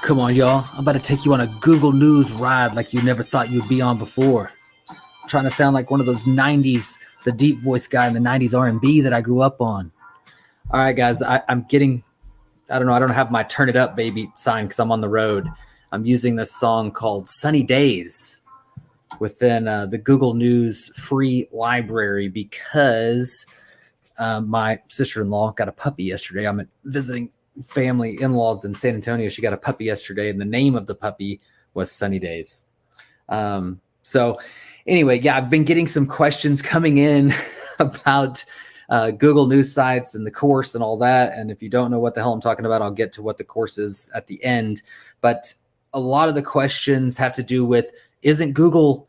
Come on, y'all. I'm about to take you on a Google News ride like you never thought you'd be on before. I'm trying to sound like one of those 90s, the deep voice guy in the 90s R&B that I grew up on. All right, guys, I'm getting, I don't have my Turn It Up Baby sign because I'm on the road. I'm using this song called Sunny Days within the Google News free library because my sister-in-law got a puppy yesterday. I'm visiting family in-laws in San Antonio. She got a puppy yesterday, and the name of the puppy was Sunny Days. So anyway, yeah, I've been getting some questions coming in about Google News sites and the course and all that. And if you don't know what the hell I'm talking about, I'll get to what the course is at the end. But a lot of the questions have to do with, isn't Google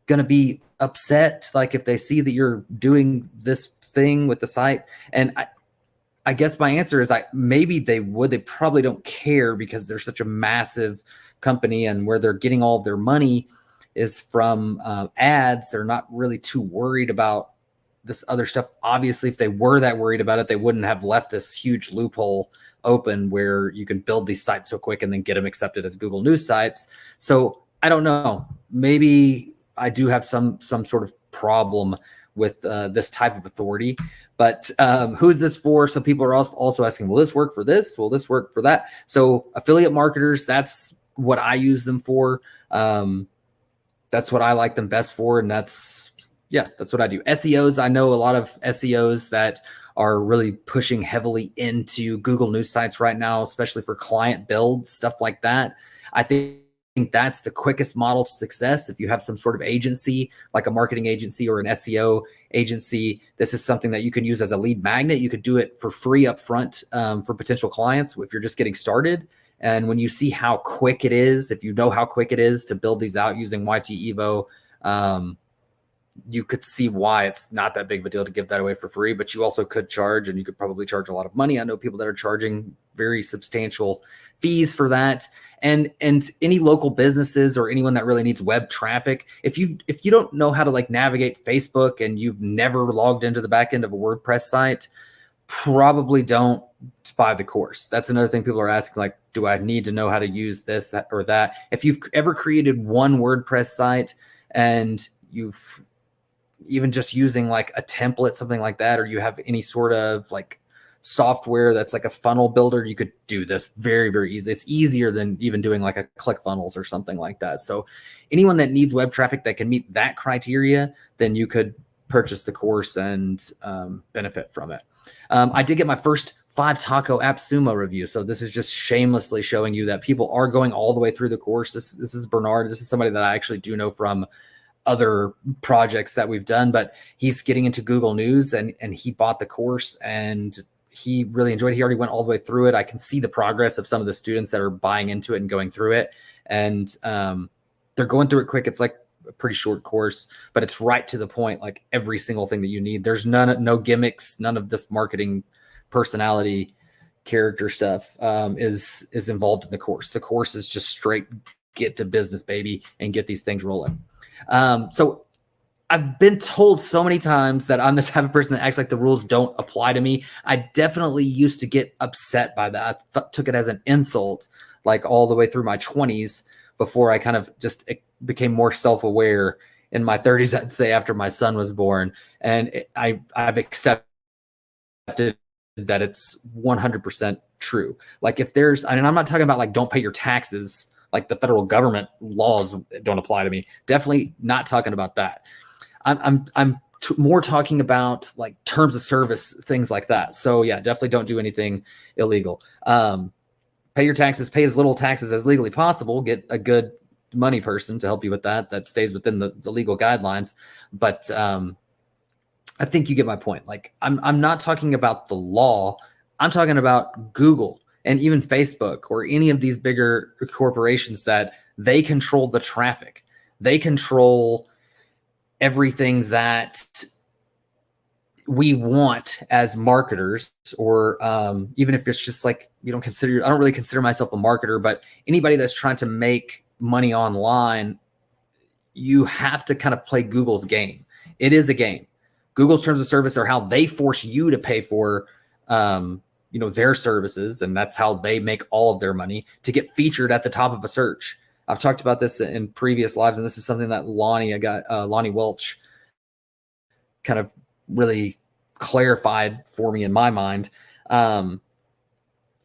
going to be upset like if they see that you're doing this thing with the site? And I guess my answer is maybe they would. They probably don't care because they're such a massive company, and where they're getting all of their money is from ads. They're not really too worried about this other stuff. Obviously, if they were that worried about it, they wouldn't have left this huge loophole open where you can build these sites so quick and then get them accepted as Google News sites. So I don't know. Maybe I do have some sort of problem with this type of authority. But who is this for? So people are also asking, will this work for this? Will this work for that? So affiliate marketers, that's what I use them for. That's what I like them best for. And that's what I do. SEOs, I know a lot of SEOs that are really pushing heavily into Google News sites right now, especially for client builds, stuff like that. I think that's the quickest model to success. If you have some sort of agency, like a marketing agency or an SEO agency, this is something that you can use as a lead magnet. You could do it for free upfront for potential clients if you're just getting started. And when you see how quick it is, if you know how quick it is to build these out using YT Evo, you could see why it's not that big of a deal to give that away for free. But you also could charge, and you could probably charge a lot of money. I know people that are charging very substantial fees for that. And any local businesses or anyone that really needs web traffic, if you don't know how to like navigate Facebook and you've never logged into the back end of a WordPress site, probably don't buy the course. That's another thing people are asking, like, do I need to know how to use this or that? If you've ever created one WordPress site and you've even just using like a template, something like that, or you have any sort of like software that's like a funnel builder, you could do this very, very easy. It's easier than even doing like a ClickFunnels or something like that. So anyone that needs web traffic that can meet that criteria, then you could purchase the course and benefit from it. I did get my first 5 Taco AppSumo review. So this is just shamelessly showing you that people are going all the way through the course. This is Bernard. This is somebody that I actually do know from other projects that we've done, but he's getting into Google News and he bought the course and he really enjoyed it. He already went all the way through it. I can see the progress of some of the students that are buying into it and going through it. And they're going through it quick. It's like a pretty short course, but it's right to the point, like every single thing that you need. There's no gimmicks, none of this marketing personality character stuff is involved in the course. The course is just straight get to business, baby, and get these things rolling. So I've been told so many times that I'm the type of person that acts like the rules don't apply to me. I definitely used to get upset by that. I took it as an insult, like all the way through my 20s before I kind of just became more self-aware in my 30s, I'd say, after my son was born. And I've accepted that it's 100% true. Like if there's, I'm not talking about like don't pay your taxes, like the federal government laws don't apply to me. Definitely not talking about that. I'm more talking about like terms of service, things like that. So yeah, definitely don't do anything illegal. Pay your taxes, pay as little taxes as legally possible. Get a good money person to help you with that stays within the legal guidelines. But I think you get my point. Like I'm not talking about the law. I'm talking about Google and even Facebook or any of these bigger corporations that they control the traffic. They control everything that we want as marketers, or even if it's just like, I don't really consider myself a marketer, but anybody that's trying to make money online, you have to kind of play Google's game. It is a game. Google's terms of service are how they force you to pay for their services, and that's how they make all of their money, to get featured at the top of a search. I've talked about this in previous lives, and this is something that Lonnie Welch kind of really clarified for me in my mind.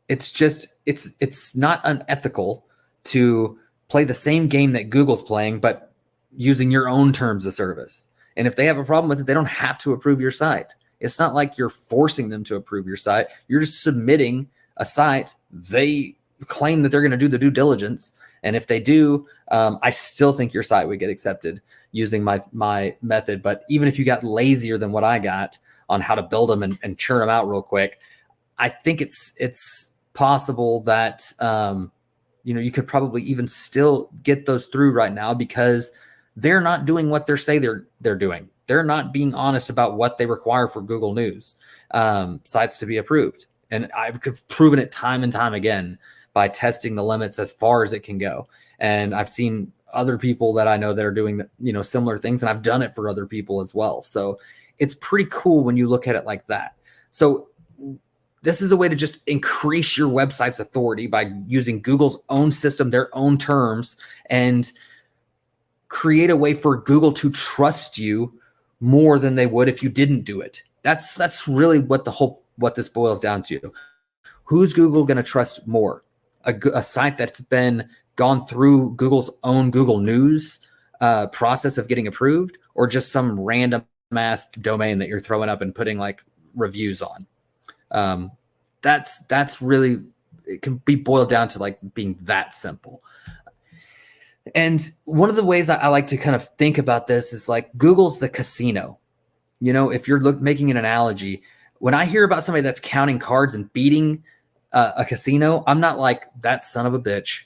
It's not unethical to play the same game that Google's playing, but using your own terms of service. And if they have a problem with it, they don't have to approve your site. It's not like you're forcing them to approve your site. You're just submitting a site. They claim that they're going to do the due diligence. And if they do, I still think your site would get accepted using my method. But even if you got lazier than what I got on how to build them and churn them out real quick, I think it's possible that you could probably even still get those through right now, because they're not doing what they say they're doing. They're not being honest about what they require for Google News sites to be approved. And I've proven it time and time again by testing the limits as far as it can go. And I've seen other people that I know that are doing similar things, and I've done it for other people as well. So it's pretty cool when you look at it like that. So this is a way to just increase your website's authority by using Google's own system, their own terms, and create a way for Google to trust you more than they would if you didn't do it. That's really what this boils down to. Who's Google going to trust more? A site that's been gone through Google's own Google News process of getting approved, or just some random ass domain that you're throwing up and putting like reviews on? That's really, it can be boiled down to like being that simple. And one of the ways I like to kind of think about this is like Google's the casino. If you're making an analogy, when I hear about somebody that's counting cards and beating a casino, I'm not like, that son of a bitch.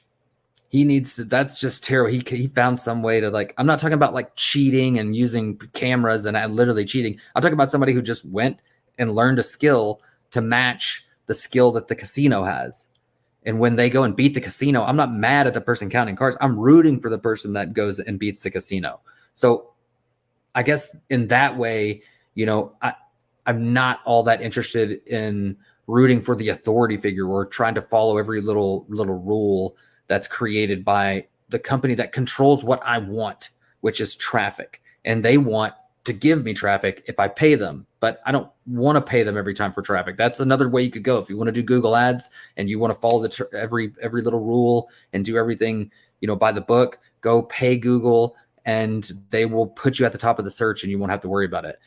That's just terrible. He found some way to I'm not talking about like cheating and using cameras and literally cheating. I'm talking about somebody who just went and learned a skill to match the skill that the casino has. And when they go and beat the casino, I'm not mad at the person counting cards. I'm rooting for the person that goes and beats the casino. So I guess in that way, I'm not all that interested in rooting for the authority figure or trying to follow every little rule that's created by the company that controls what I want, which is traffic. And they want to give me traffic if I pay them, but I don't want to pay them every time for traffic. That's another way you could go. If you want to do Google ads and you want to follow every little rule and do everything, by the book, go pay Google and they will put you at the top of the search and you won't have to worry about it.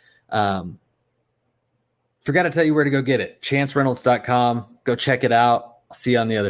Forgot to tell you where to go get it. chancereynolds.com. Go check it out. I'll see you on the other side.